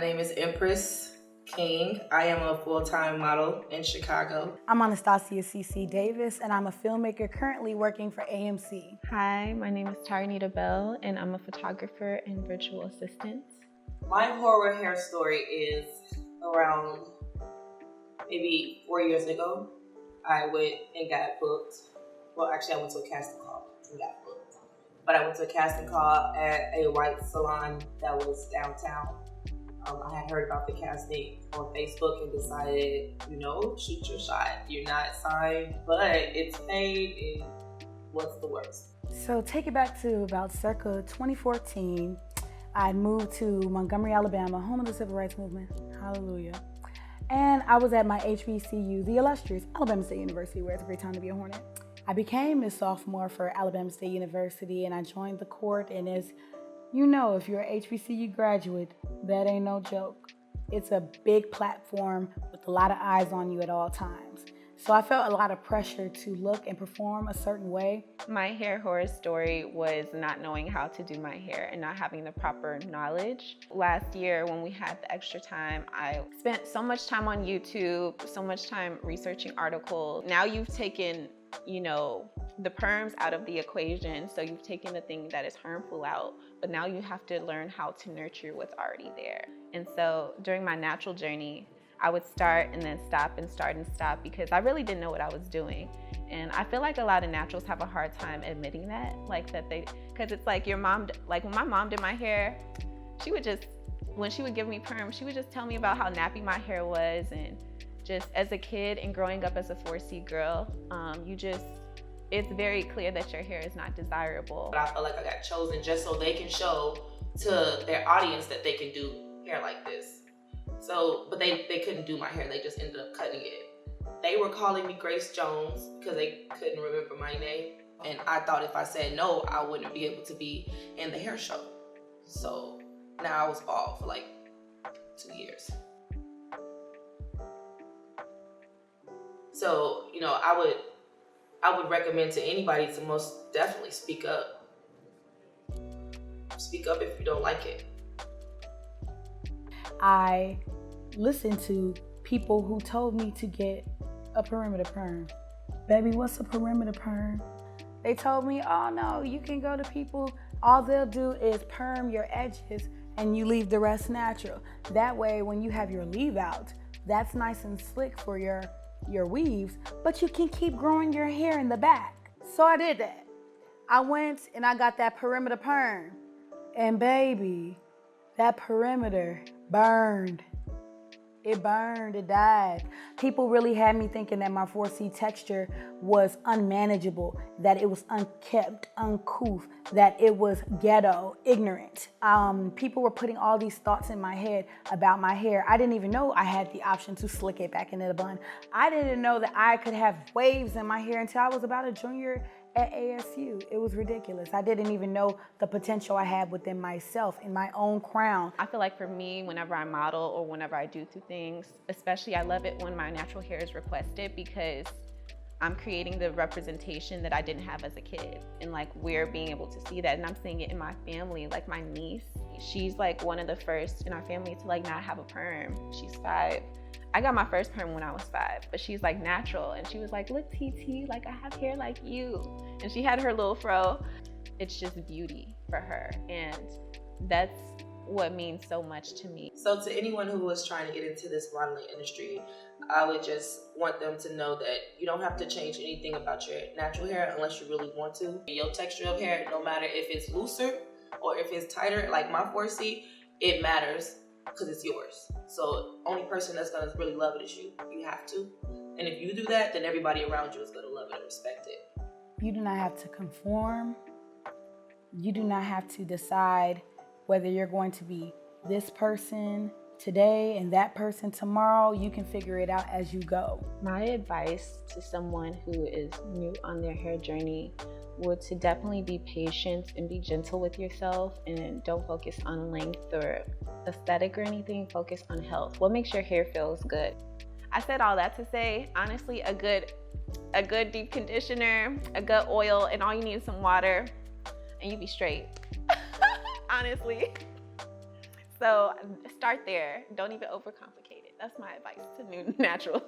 name is Empress King. I am a full-time model in Chicago. I'm Anastasia C.C. Davis, and I'm a filmmaker currently working for AMC. Hi, my name is Taranita Bell, and I'm a photographer and virtual assistant. My horror hair story is around maybe 4 years ago. I went and got booked. Well, actually, I went to a casting call and got booked. But I went to a casting call at a white salon that was downtown. I had heard about the casting on Facebook and decided, shoot your shot. You're not signed, but it's paid, and what's the worst? So take it back to about circa 2014. I moved to Montgomery, Alabama, home of the Civil Rights Movement. Hallelujah. And I was at my HBCU, the illustrious Alabama State University, where it's a great time to be a Hornet. I became a sophomore for Alabama State University, and I joined the court, and as you know, if you're an HBCU graduate, that ain't no joke. It's a big platform with a lot of eyes on you at all times. So I felt a lot of pressure to look and perform a certain way. My hair horror story was not knowing how to do my hair and not having the proper knowledge. Last year, when we had the extra time, I spent so much time on YouTube, so much time researching articles. Now you've taken, the perms out of the equation, so you've taken the thing that is harmful out, but now you have to learn how to nurture what's already there. And so during my natural journey, I would start and then stop and start and stop because I really didn't know what I was doing. And I feel like a lot of naturals have a hard time admitting that, because it's like your mom, like when my mom did my hair, when she would give me perm, she would just tell me about how nappy my hair was. And just as a kid and growing up as a 4C girl, it's very clear that your hair is not desirable. But I felt like I got chosen just so they can show to their audience that they can do hair like this. So, but they couldn't do my hair. They just ended up cutting it. They were calling me Grace Jones because they couldn't remember my name. And I thought if I said no, I wouldn't be able to be in the hair show. So now I was bald for like 2 years. So, I would recommend to anybody to most definitely speak up. Speak up if you don't like it. I listened to people who told me to get a perimeter perm. Baby, what's a perimeter perm? They told me, oh no, you can go to people, all they'll do is perm your edges and you leave the rest natural. That way, when you have your leave out, that's nice and slick for your weaves, but you can keep growing your hair in the back. So I did that. I went and I got that perimeter perm. And baby, that perimeter burned. It burned, it died. People really had me thinking that my 4C texture was unmanageable, that it was unkempt, uncouth, that it was ghetto, ignorant. People were putting all these thoughts in my head about my hair. I didn't even know I had the option to slick it back into the bun. I didn't know that I could have waves in my hair until I was about a junior at ASU. It was ridiculous. I didn't even know the potential I had within myself, in my own crown. I feel like for me, whenever I model or whenever I do things, especially I love it when my natural hair is requested because I'm creating the representation that I didn't have as a kid. And we're being able to see that. And I'm seeing it in my family. Like my niece, she's one of the first in our family to not have a perm. She's 5. I got my first perm when I was 5, but she's natural. And she was like, look, TT, I have hair like you. And she had her little fro. It's just beauty for her. And that's what means so much to me. So to anyone who is trying to get into this modeling industry, I would just want them to know that you don't have to change anything about your natural hair unless you really want to. Your texture of hair, no matter if it's looser or if it's tighter, like my 4C, it matters because it's yours. So only person that's gonna really love it is you. You have to. And if you do that, then everybody around you is gonna love it and respect it. You do not have to conform. You do not have to decide whether you're going to be this person today and that person tomorrow. You can figure it out as you go. My advice to someone who is new on their hair journey would to definitely be patient and be gentle with yourself, and don't focus on length or aesthetic or anything. Focus on health. What makes your hair feels good? I said all that to say, honestly, a good deep conditioner, a good oil, and all you need is some water, and you be straight. Honestly. So start there. Don't even overcomplicate it. That's my advice to new naturals.